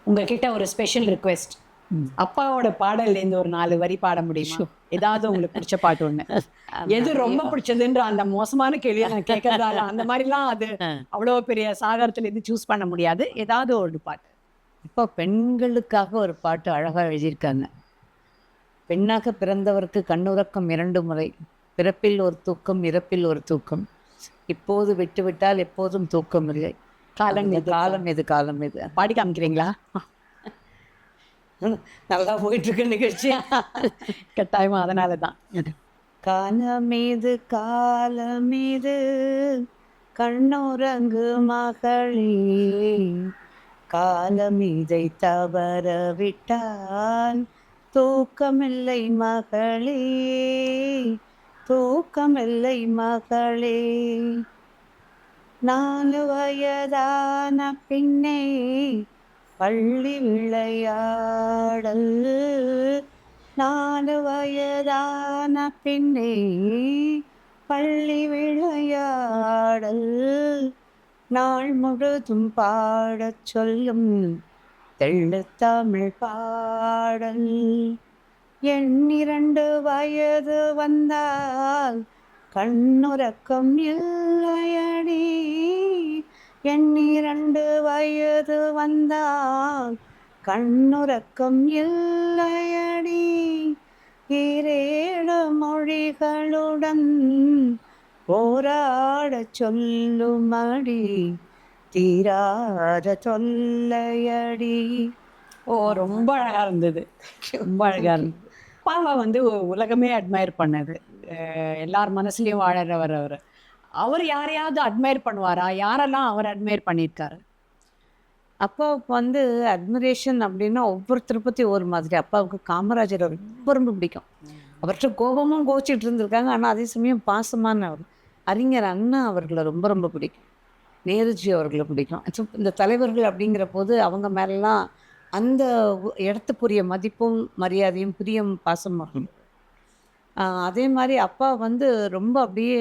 உங்ககிட்ட ஒரு special request. அப்பாவோட பாடல்லேருந்து ஒரு 4 வரி பாட முடியுமா? ஏதாவது உங்களுக்கு பிடிச்ச பாட்டு ஒண்ணு. எது ரொம்ப பிடிச்சதுன்ற அந்த மோசமான கேள்வியை நான் கேட்கறதால அந்த மாதிரிலாம் அது அவ்வளோ பெரிய சாகரத்துல இருந்து சூஸ் பண்ண முடியாது. ஏதாவது ஒரு பாட்டு. இப்போ பெண்களுக்காக ஒரு பாட்டு அழகாக எழுதியிருக்காங்க. பெண்ணாக பிறந்தவருக்கு கண்ணுறக்கம் 2 முறை, பிறப்பில் ஒரு தூக்கம், இறப்பில் ஒரு தூக்கம், இப்போது விட்டுவிட்டால் எப்போதும் தூக்கம் இல்லை, காலம் எது? காலம் எது, காலம் எது. பாடி காமிக்கிறீங்களா? நல்லா போயிட்டுருக்கு நிகழ்ச்சி. கட்டாயமா அதனால தான். காலமீது காலமீது கண்ணுறங்கு மகளே, காலமீதை தவற விட்டால் தூக்கமில்லை மகளே, தூக்கமில்லை மகளே. 4 வயதான பின்னே பள்ளி விளையாடல், 4 வயதான பின்னே பள்ளி விளையாடல், நாள் முழுதும் பாடச் சொல்லும் தெள்ளுத்தமிழ் பாடல். 2 வயது வந்தால் கண்ணுறக்கம் இல்லையடி, 2 வயது வந்தால் கண்ணுறக்கம் இல்லையடி, 7 மொழிகளுடன் போராடச் சொல்லுமடி, தீராத தொல்லையடி. ஓ, ரொம்ப அழகா இருந்தது. ரொம்ப அழகா இருந்தது. அப்பாவை வந்து உலகமே அட்மையர் பண்ணது. எல்லார் மனசுலயும் வாழறவர் அவர். அவர் யாரையாவது அட்மையர் பண்ணுவாரா? யாரெல்லாம் அவர் அட்மையர் பண்ணியிருக்காரு? அப்பாவுக்கு வந்து அட்மிரேஷன் அப்படின்னா ஒவ்வொருத்தரை பற்றி ஒரு மாதிரி. அப்பாவுக்கு காமராஜர் ரொம்ப ரொம்ப பிடிக்கும். அவர்கிட்ட கோபமும் கோச்சிட்டு இருந்திருக்காங்க, ஆனால் அதே சமயம் பாசமானவர். அறிஞர் அண்ணா அவர்களை ரொம்ப ரொம்ப பிடிக்கும். நேருஜி அவர்களை பிடிக்கும். இந்த தலைவர்கள் அப்படிங்கிற போது அவங்க மேலாம் அந்த இடத்துக்குரிய மதிப்பும் மரியாதையும் பிரியம் பாசமாகும். அதே மாதிரி அப்பா வந்து ரொம்ப அப்படியே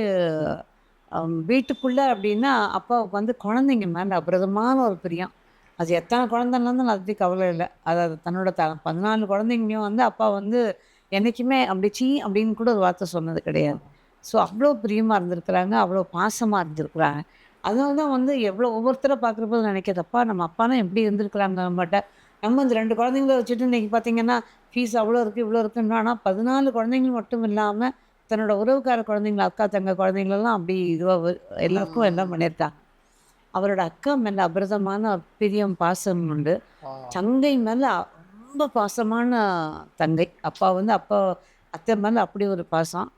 வீட்டுக்குள்ளே அப்படின்னா அப்பாவுக்கு வந்து குழந்தைங்க மேலே அபிரதமான ஒரு பிரியம். அது எத்தனை குழந்தைன்னா அதை பற்றி கவலை இல்லை. அதாவது தன்னோட 14 குழந்தைங்களையும் வந்து அப்பா வந்து என்றைக்குமே அப்படி அப்படின்னு கூட ஒரு வார்த்தை சொன்னது கிடையாது. ஸோ அவ்வளோ பிரியமாக இருந்திருக்கிறாங்க, அவ்வளோ பாசமாக இருந்திருக்கிறாங்க. அதனால தான் வந்து எவ்வளோ ஒவ்வொருத்தரை பார்க்குறப்போது நினைக்கிறதப்பா நம்ம அப்பானா எப்படி இருந்திருக்கிறாங்க நம்மகிட்ட. நம்ம இந்த 2 குழந்தைங்கள வச்சுட்டு இன்றைக்கி பார்த்திங்கன்னா ஃபீஸ் அவ்வளோ இருக்குது இவ்வளோ இருக்குன்னா, ஆனால் 14 குழந்தைங்கள் மட்டும் இல்லாமல் தன்னோட உறவுக்கார குழந்தைங்கள, அக்கா தங்க குழந்தைங்களெல்லாம் அப்படி இதுவாக எல்லாருக்கும் எல்லாம் பண்ணியிருக்காங்க. அவரோட அக்கா மேலே அபிரதமான பிரியம் பாசம் உண்டு. தங்கை மேலே ரொம்ப பாசமான தங்கை. அப்பா வந்து அத்தை மேலே அப்படி ஒரு பாசம்.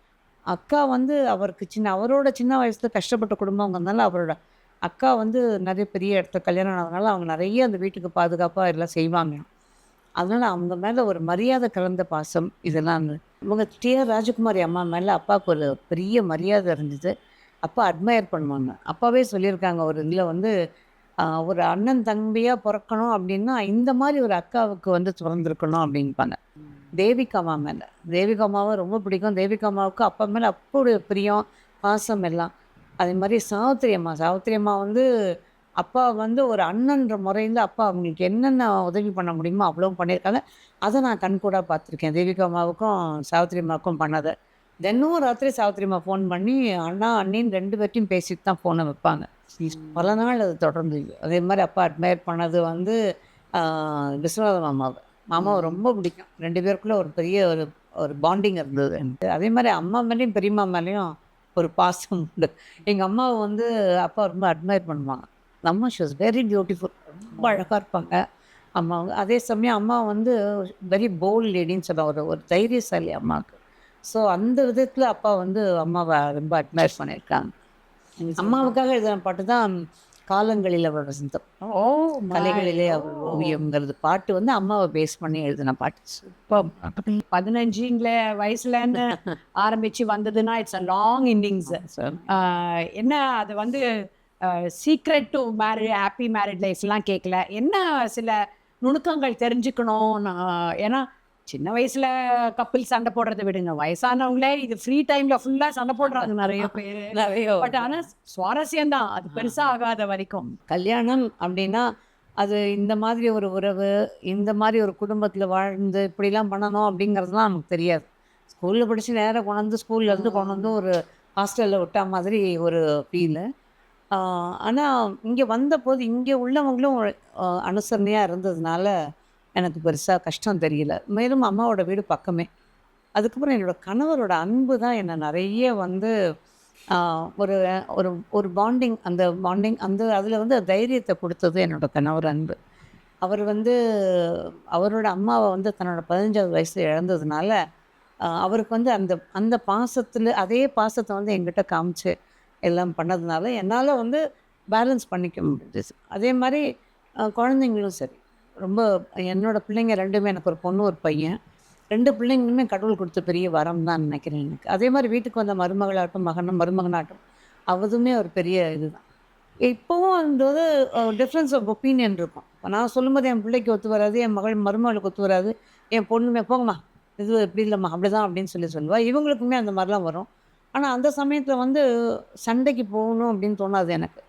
அக்கா வந்து அவருக்கு அவரோட சின்ன வயசில் கஷ்டப்பட்ட குடும்பங்கிறதுனால அவரோட அக்கா வந்து நிறைய பெரிய இடத்துல கல்யாணம் ஆனதுனால அவங்க நிறைய அந்த வீட்டுக்கு பாதுகாப்பாக எல்லாம் செய்வாங்க. அதனால் அவங்க மேலே ஒரு மரியாதை கலந்த பாசம் இதெல்லாம் இருந்தது. இவங்க டிஆர் ராஜகுமாரி அம்மா மேலே அப்பாவுக்கு ஒரு பெரிய மரியாதை இருந்தது. அப்பா அட்மையர் பண்ணுவாங்க. அப்பாவே சொல்லியிருக்காங்க ஒரு இதில் வந்து ஒரு அண்ணன் தம்பியாக பிறக்கணும் அப்படின்னா இந்த மாதிரி ஒரு அக்காவுக்கு வந்து பிறந்திருக்கணும் அப்படின்பாங்க. தேவிகாமா மேலே, தேவிகாமாவை ரொம்ப பிடிக்கும். தேவிகாமாவுக்கு அப்பா மேலே அப்படி பிரியம் பாசம் எல்லாம். அதே மாதிரி சாவித்திரி அம்மா வந்து அப்பா வந்து ஒரு அண்ணன்ற முறையில் அப்பா அவங்களுக்கு என்னென்ன உதவி பண்ண முடியுமோ அவ்வளோ பண்ணியிருக்காங்க. அதை நான் கண்கூடாக பார்த்துருக்கேன். தேவிகாமாவுக்கும் சாவித்திரி அம்மாவுக்கும் பண்ணதை. தினம் ராத்திரி சாவித்திரி அம்மா ஃபோன் பண்ணி அண்ணா அண்ணின்னு 2 பேர்ட்டையும் பேசிட்டு தான் ஃபோனை வைப்பாங்க. பல நாள் அது தொடர்ந்து. அதே மாதிரி அப்பா அட்மையர் பண்ணது வந்து விஸ்வநாத மாமாவை ரொம்ப பிடிக்கும். 2 பேருக்குள்ளே ஒரு பெரிய ஒரு பாண்டிங் இருந்தது. அதே மாதிரி அம்மா மேலேயும் பெரியம்மா மேலேயும் ஒரு பாசம் உண்டு. எங்கள் அம்மாவை வந்து அப்பா ரொம்ப அட்மையர் பண்ணுவாங்க. அம்மா ஷி வாஸ் வெரி பியூட்டிஃபுல். ரொம்ப அழகாக இருப்பாங்க அம்மா. அதே சமயம் அம்மா வந்து வெரி போல்ட் லேடின்னு சொல்ல ஒரு தைரியசாலி அம்மாவுக்கு. ஸோ அந்த விதத்தில் அப்பா வந்து அம்மாவை ரொம்ப அட்மையர் பண்ணியிருக்காங்க. அம்மாவுக்காக எழுதின பாட்டு தான் காலங்களில் அவரோட வசந்தம். ஓ, கலைகளிலே அவர் ஓவியம்ங்கிறது பாட்டு வந்து அம்மாவை பேஸ் பண்ணி எழுதின பாட்டு. சூப்பர். 15 வயசுலன்னு ஆரம்பிச்சு வந்ததுன்னா இட்ஸ் அ லாங் இன்னிங்ஸ். என்ன அது வந்து secret to merry happy married லைஃப்லாம் கேட்கல. என்ன சில நுணுக்கங்கள் தெரிஞ்சுக்கணும். ஏன்னா சின்ன வயசுல கப்பிள் சண்டை போடுறதை விடுங்க, வயசானவங்களே இது ஃப்ரீ டைம்ல ஃபுல்லா சண்டை போடுறாங்க நிறைய பேர். பட் ஆனால் சுவாரஸ்யம் தான் அது பெருசா ஆகாத வரைக்கும். கல்யாணம் அப்படின்னா அது இந்த மாதிரி ஒரு உறவு, இந்த மாதிரி ஒரு குடும்பத்தில் வாழ்ந்து இப்படிலாம் பண்ணணும் அப்படிங்கிறதுலாம் நமக்கு தெரியாது. ஸ்கூலில் படித்து நேராக கொண்டாந்து ஸ்கூல்லேருந்து கொண்டு வந்து ஒரு ஹாஸ்டலில் விட்டா மாதிரி ஒரு ஃபீலு. ஆனால் இங்கே வந்தபோது இங்கே உள்ளவங்களும் அனுசரணையாக இருந்ததுனால எனக்கு பெருசாக கஷ்டம் தெரியல. மேலும் அம்மாவோட வீடு பக்கமே. அதுக்கப்புறம் என்னோடய கணவரோட அன்பு தான் என்னை நிறைய வந்து ஒரு ஒரு ஒரு பாண்டிங் அந்த அதில் வந்து தைரியத்தை கொடுத்தது என்னோடய கணவர் அன்பு. அவர் வந்து அவரோட அம்மாவை வந்து தன்னோட 15வது வயசில் இழந்ததுனால அவருக்கு வந்து அந்த அந்த பாசத்தில் அதே பாசத்தை வந்து என்கிட்ட காமிச்சு எல்லாம் பண்ணதுனால என்னால் வந்து பேலன்ஸ் பண்ணிக்க முடிஞ்சுது. அதே மாதிரி குழந்தைங்களும் சரி, ரொம்ப என்னோடய பிள்ளைங்க 2மே, எனக்கு ஒரு பொண்ணு ஒரு பையன். 2 பிள்ளைங்களுமே கடவுள் கொடுத்த பெரிய வரம் தான் நினைக்கிறேன் எனக்கு. அதே மாதிரி வீட்டுக்கு வந்த மருமகளாகட்டும் மருமகனாகட்டும் அவதுமே ஒரு பெரிய இதுதான். இப்போவும் அந்த டிஃப்ரென்ஸ் ஆஃப் ஒப்பீனியன் இருக்கும். இப்போ நான் சொல்லும்போது என் பிள்ளைக்கு ஒத்து வராது, என் மருமகளுக்கு ஒத்து வராது, என் பொண்ணுமே போங்கம்மா இது இப்படி இல்லைம்மா அப்படி தான் அப்படின்னு சொல்லுவாள். இவங்களுக்குமே அந்த மாதிரிலாம் வரும். ஆனால் அந்த சமயத்தில் வந்து சண்டைக்கு போகணும் அப்படின்னு தோணாது எனக்கு.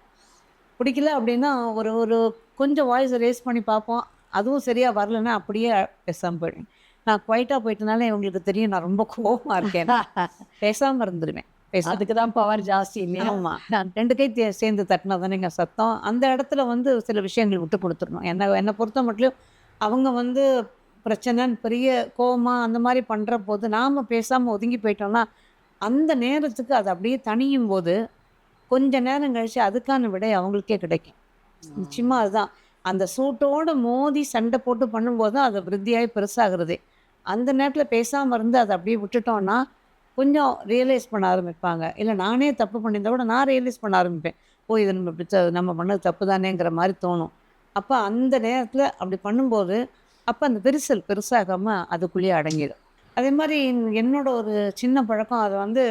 பிடிக்கல அப்படின்னா ஒரு ஒரு கொஞ்சம் வாய்ஸை ரேஸ் பண்ணி பார்ப்போம். அதுவும் சரியாக வரலன்னா அப்படியே பேசாமல் போயிடுவேன். நான் குவைட்டாக போயிட்டனால இவங்களுக்கு தெரியும் நான் ரொம்ப கோபமாக இருக்கேன். பேசாமல் இருந்துடுவேன். அதுக்கு தான் பவர் ஜாஸ்தி இல்லையா? ஆமாம், நான் 2 கை சேர்ந்து தட்டினா தானேங்க சத்தம். அந்த இடத்துல வந்து சில விஷயங்கள் விட்டு கொடுத்துடணும். என்னை பொறுத்த மட்டும் அவங்க வந்து பிரச்சனைன்னு பெரிய கோவமாக அந்த மாதிரி பண்ணுற போது நாம் பேசாமல் ஒதுங்கி போயிட்டோம்னா அந்த நேரத்துக்கு அது அப்படியே தணியும் போது கொஞ்ச நேரம் கழித்து அதுக்கான விடை அவங்களுக்கே கிடைக்கும். நிச்சயமாக அதுதான் அந்த சூட்டோடு மோதி சண்டை போட்டு பண்ணும்போது தான் அது விருத்தியாகி பெருசாகிறதே. அந்த நேரத்தில் பேசாமல் இருந்து அதை அப்படியே விட்டுட்டோன்னா கொஞ்சம் ரியலைஸ் பண்ண ஆரம்பிப்பாங்க. இல்லை நானே தப்பு பண்ணியிருந்தா கூட நான் ரியலைஸ் பண்ண ஆரம்பிப்பேன். ஓ இது நம்ம பண்ணது தப்பு தானேங்கிற மாதிரி தோணும். அப்போ அந்த நேரத்தில் அப்படி பண்ணும்போது அப்போ அந்த விரிசல் பெருசாகாமல் அதுக்குள்ளேயே அடங்கிடும். அதே மாதிரி என்னோட ஒரு சின்ன பழக்கம் அது வந்து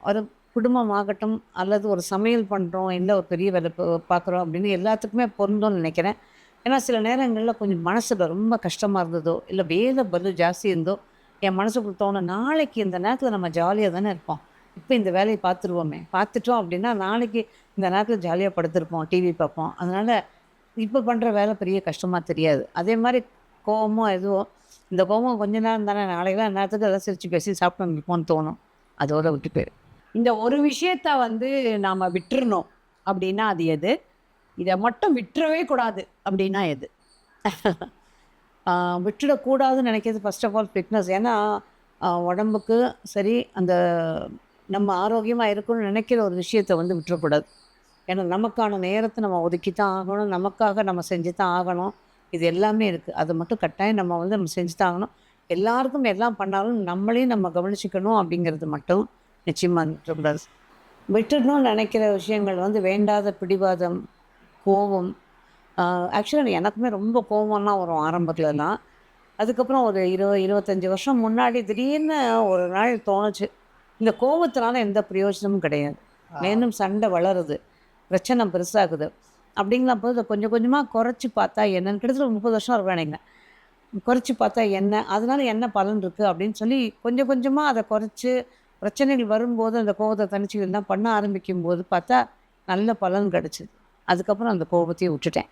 ஒரு குடும்பமாகட்டும் அல்லது ஒரு சமையல் பண்ணுறோம், இல்லை ஒரு பெரிய வேலை பார்க்குறோம் அப்படின்னு எல்லாத்துக்குமே பொருந்தும்னு நினைக்கிறேன். ஏன்னா சில நேரங்களில் கொஞ்சம் மனசில் ரொம்ப கஷ்டமாக இருந்ததோ இல்லை வேலை பலு ஜாஸ்தி இருந்தோ என் மனசுக்குள்ள தோணும் நாளைக்கு இந்த நேரத்தில் நம்ம ஜாலியாக தானே இருப்போம், இப்போ இந்த வேலையை பார்த்துட்டோம் அப்படின்னா நாளைக்கு இந்த நேரத்தில் ஜாலியாக படுத்திருப்போம், டிவி பார்ப்போம். அதனால் இப்போ பண்ணுற வேலை பெரிய கஷ்டமாக தெரியாது. அதே மாதிரி கோவமோ எதுவோ இந்த கோவம் கொஞ்ச நேரம் தானே, நாளைக்கெல்லாம் நேரத்துக்கு எதாவது சிரித்து பேசி சாப்பிட்டு வைப்போம்னு தோணும். அதோட விட்டு போயிரு. இந்த ஒரு விஷயத்த வந்து நாம் விட்டுறணும் அப்படின்னா அது எது? இதை மட்டும் விட்டுறவே கூடாது அப்படின்னா எது? விட்டுடக்கூடாதுன்னு நினைக்கிறது ஃபர்ஸ்ட் ஆஃப் ஆல் ஃபிட்னஸ். ஏன்னா உடம்புக்கு சரி அந்த நம்ம ஆரோக்கியமாக இருக்கணும்னு நினைக்கிற ஒரு விஷயத்தை வந்து விட்டுறக்கூடாது. ஏன்னா நமக்கான நேரத்தை நம்ம ஒதுக்கி தான் ஆகணும், நமக்காக நம்ம செஞ்சு தான் ஆகணும். இது எல்லாமே இருக்குது. அதை மட்டும் கட்டாயம் நம்ம வந்து நம்ம செஞ்சு தான் ஆகணும். எல்லாருக்கும் எல்லாம் பண்ணாலும் நம்மளையும் நம்ம கவனிச்சிக்கணும் அப்படிங்கிறது மட்டும் நிச்சயமாக விட்டுறக்கூடாது. விட்டுடணும்னு நினைக்கிற விஷயங்கள் வந்து வேண்டாத பிடிவாதம், கோபம். ஆக்சுவலாக எனக்குமே ரொம்ப கோபம்லாம் வரும் ஆரம்பத்துலலாம். அதுக்கப்புறம் ஒரு 25 வருஷம் முன்னாடி திடீர்னு ஒரு நாள் தோணுச்சு, இந்த கோபத்தினால எந்த பிரயோஜனமும் கிடையாது, மேலும் சண்டை வளருது, பிரச்சனை பெருசாகுது அப்படிங்கலாம் போது கொஞ்சம் கொஞ்சமாக குறைச்சி பார்த்தா என்னன்னு கிட்டத்தட்ட 30 வருஷம் இருக்கும் நினைக்கிறேன். குறைச்சி பார்த்தா என்ன, அதனால என்ன பலன் இருக்குது அப்படின்னு சொல்லி கொஞ்சம் கொஞ்சமாக அதை குறைச்சி பிரச்சனைகள் வரும்போது அந்த கோபத்தை தனிச்சுலாம் பண்ண ஆரம்பிக்கும் போது பார்த்தா நல்ல பலன் கிடச்சிது. அதுக்கப்புறம் அந்த கோபத்தையும் விட்டுட்டேன்.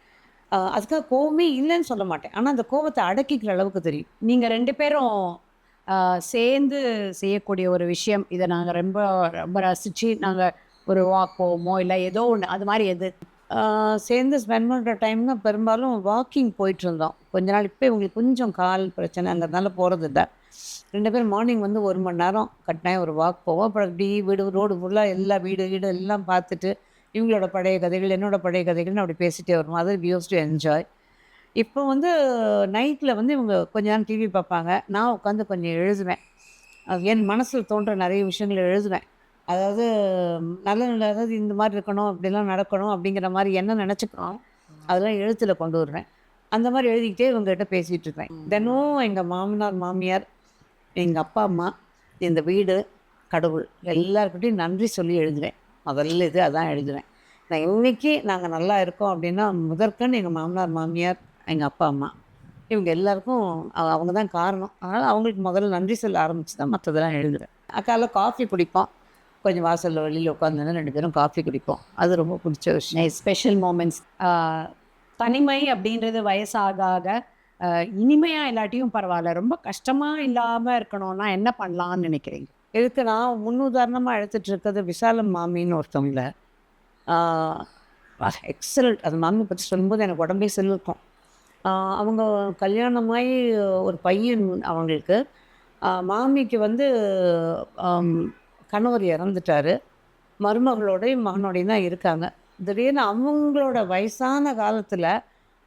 அதுக்காக கோபமே இல்லைன்னு சொல்ல மாட்டேன், ஆனால் அந்த கோபத்தை அடக்கிக்கிற அளவுக்கு தெரியும். நீங்கள் 2 பேரும் சேர்ந்து செய்யக்கூடிய ஒரு விஷயம், இதை நாங்கள் ரொம்ப ரொம்ப ரசித்து நாங்கள் ஒரு வாக் போவோமோ இல்லை ஏதோ ஒன்று, அது மாதிரி எது? சேர்ந்து ஸ்பெண்ட் பண்ணுற டைம்னா பெரும்பாலும் வாக்கிங் போயிட்டுருந்தோம் கொஞ்ச நாள். இப்போ இவங்களுக்கு கொஞ்சம் கால் பிரச்சனைங்கிறதுனால போகிறது இல்லை. 2 பேரும் மார்னிங் வந்து 1 மணி நேரம் கட்டாயம் ஒரு வாக் போவோம். அப்புறம் இப்படி ரோடு ஃபுல்லாக எல்லா வீடு எல்லாம் பார்த்துட்டு இவங்களோட பழைய கதைகள் என்னோட பழைய கதைகள்னு அப்படி பேசிகிட்டே வருவோம். அதை வி யூஸ் டு என்ஜாய். இப்போ வந்து நைட்டில் வந்து இவங்க கொஞ்ச நேரம் டிவி பார்ப்பாங்க, நான் உட்காந்து கொஞ்சம் எழுதுவேன். என் மனசில் தோன்ற நிறைய விஷயங்கள் எழுதுவேன். அதாவது நல்ல அதாவது இந்த மாதிரி இருக்கணும், இப்படிலாம் நடக்கணும் அப்படிங்கிற மாதிரி என்ன நினச்சிக்கிறோம் அதெல்லாம் எழுத்தில் கொண்டு வருவேன். அந்த மாதிரி எழுதிக்கிட்டே இவங்ககிட்ட பேசிகிட்டு இருப்பேன். தினம் எங்கள் மாமனார் மாமியார், எங்கள் அப்பா அம்மா, இந்த வீடு, கடவுள் எல்லாருக்கிட்டையும் நன்றி சொல்லி எழுதுவேன். முதல்ல இது அதான் எழுதுவேன். நான் இன்றைக்கி நாங்கள் நல்லா இருக்கோம் அப்படின்னா முதற்கன்னு எங்கள் மாமனார் மாமியார், எங்கள் அப்பா அம்மா இவங்க எல்லாருக்கும் அவங்க தான் காரணம். அதனால் அவங்களுக்கு முதல்ல நன்றி சொல்ல ஆரம்பித்து தான் மற்றதெல்லாம் எழுதுவேன். அக்கால காஃபி குடிப்போம், கொஞ்சம் வாசலில் வெளியில் உட்காந்துன்னா 2 பேரும் காஃபி குடிப்போம். அது ரொம்ப பிடிச்ச விஷயம். Special moments. தனிமை அப்படின்றது வயசாக ஆக இனிமையா இல்லாட்டியும் பரவாயில்ல, ரொம்ப கஷ்டமா இல்லாம இருக்கணும்னா என்ன பண்ணலாம்னு நினைக்கிறீங்க? இதுக்கு நான் முன்னுதாரணமாக எடுத்துகிட்டு இருக்கிறது விசாலம் மாமின்னு ஒருத்தவங்கள. எக்ஸலண்ட். அந்த மாமியை பற்றி சொல்லும்போது எனக்கு உடம்பே சிலிர்க்கும். அவங்க கல்யாணமாகி ஒரு பையன் அவங்களுக்கு. மாமிக்கு வந்து கணவர் இறந்துட்டாரு. மருமகளோடையும் மகனோடையும் தான் இருக்காங்க. திடீர்னு அவங்களோட வயசான காலத்தில்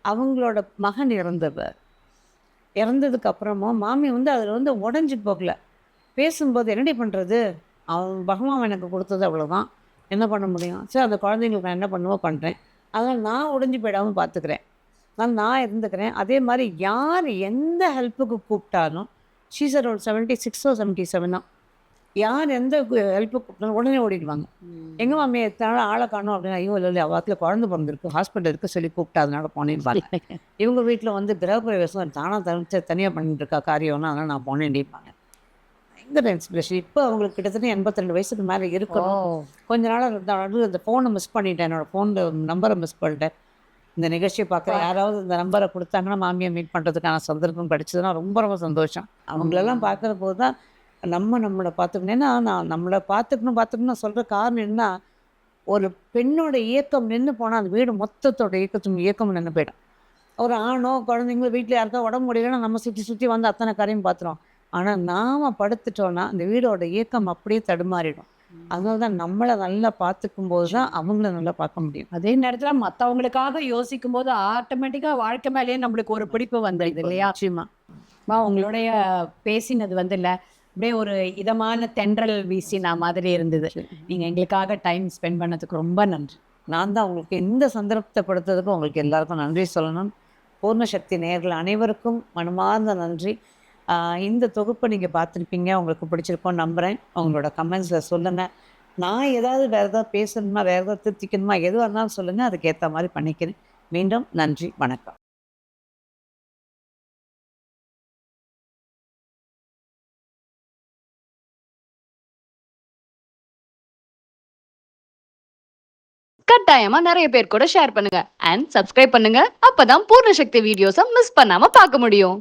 அவங்களோட மகன் இறந்தவர். இறந்ததுக்கு அப்புறமும் மாமி வந்து அதில் வந்து உடஞ்சி போகல. பேசும்போது என்னடி பண்ணுறது, அவன் பகவான் எனக்கு கொடுத்தது அவ்வளோதான், என்ன பண்ண முடியும், சரி அந்த குழந்தைங்களுக்கு நான் என்ன பண்ணுவோ பண்ணுறேன், அதனால் நான் உடஞ்சி போயிடாமல் பார்த்துக்கிறேன், நான் இருந்துக்கிறேன். அதே மாதிரி யார் எந்த ஹெல்ப்புக்கு கூப்பிட்டாலும் ஷீஸ் அரௌண்ட் 76 77 யார் எந்த ஹெல்ப்புக்கு கூப்பிட்டாலும் உடனே ஓடிடுவாங்க. எங்கள் மாமியை எத்தனால ஆளை காணும் அப்படின்னு, ஐயோ இல்லை அவத்தில் குழந்தை பிறந்திருக்கு ஹாஸ்பிட்டல் இருக்க சொல்லி கூப்பிட்டா அதனால போனேன்பாங்க. இவங்க வீட்டில் வந்து கிரகப்பிரவேசம் தானாக தனியாக பண்ணிட்டு இருக்கா காரியம்னா, அதனால் நான் போனேன்டிப்பாங்க. பயங்கர இன்ஸ்பிரேஷன். இப்போ அவங்களுக்கு கிட்டத்தட்ட 82 வயசுக்கு மேலே இருக்கணும். கொஞ்ச நாள் அந்த ஃபோனை மிஸ் பண்ணிட்டேன், என்னோடய ஃபோனில் நம்பரை மிஸ் பண்ணிட்டேன். இந்த நிகழ்ச்சியை பார்க்குறேன், யாராவது இந்த நம்பரை கொடுத்தாங்கன்னா மாமியை மீட் பண்ணுறதுக்கான சந்தர்ப்பம் கிடைச்சதுன்னா ரொம்ப ரொம்ப சந்தோஷம். அவங்களெல்லாம் பார்க்குற போது தான் நம்மளை பார்த்துக்கணும். ஏன்னா நான் நம்மளை பார்த்துக்கணும் சொல்கிற காரணம் என்ன, ஒரு பெண்ணோட இயக்கம் நின்று போனால் அந்த வீடு மொத்தத்தோட இயக்கம் நின்று போயிடும். ஒரு ஆணோ குழந்தைங்களோ வீட்டில் யாருக்கா உடம்பு முடியலன்னா நம்ம சுற்றி வந்து அத்தனை காரையும் பார்த்துருவோம். ஆனால் நாம் படுத்துட்டோன்னா அந்த வீடோட இயக்கம் அப்படியே தடுமாறிடும். அதனால தான் நம்மளை நல்லா பார்த்துக்கும் போது தான் அவங்கள நல்லா பார்க்க முடியும். அதே நேரத்தில் மற்றவங்களுக்காக யோசிக்கும் போது ஆட்டோமேட்டிக்காக வாழ்க்கை மேலேயே நம்மளுக்கு ஒரு பிடிப்பு வந்துடுது இல்லையா? நிச்சயமாக உங்களுடைய பேசினது வந்து இல்லை அப்படியே ஒரு இதமான தென்றல் வீசின மாதிரி இருந்தது. நீங்கள் எங்களுக்காக டைம் ஸ்பெண்ட் பண்ணதுக்கு ரொம்ப நன்றி. நான் தான் உங்களுக்கு இந்த சந்தர்ப்பத்தை படுத்ததுக்கும் உங்களுக்கு எல்லாருக்கும் நன்றி சொல்லணும். பூர்ணசக்தி நேயர்கள் அனைவருக்கும் மனமார்ந்த நன்றி. இந்த தொகுப்பை நீங்கள் பார்த்துருப்பீங்க, உங்களுக்கு பிடிச்சிருக்கோன்னு நம்புகிறேன். உங்களோட கமெண்ட்ஸில் சொல்லுங்கள். நான் ஏதாவது வேறு ஏதாவது பேசணுமா, வேறு ஏதாவது திருத்திக்கணுமா, எதுவாக இருந்தாலும் சொல்லுங்கள், அதுக்கேற்ற மாதிரி பண்ணிக்கிறேன். மீண்டும் நன்றி, வணக்கம். கட்டாயமா நிறைய பேர் கூட ஷேர் பண்ணுங்க அண்ட் சப்ஸ்கிரைப் பண்ணுங்க. அப்பதான் பூர்ணசக்தி வீடியோஸை மிஸ் பண்ணாம பார்க்க முடியும்.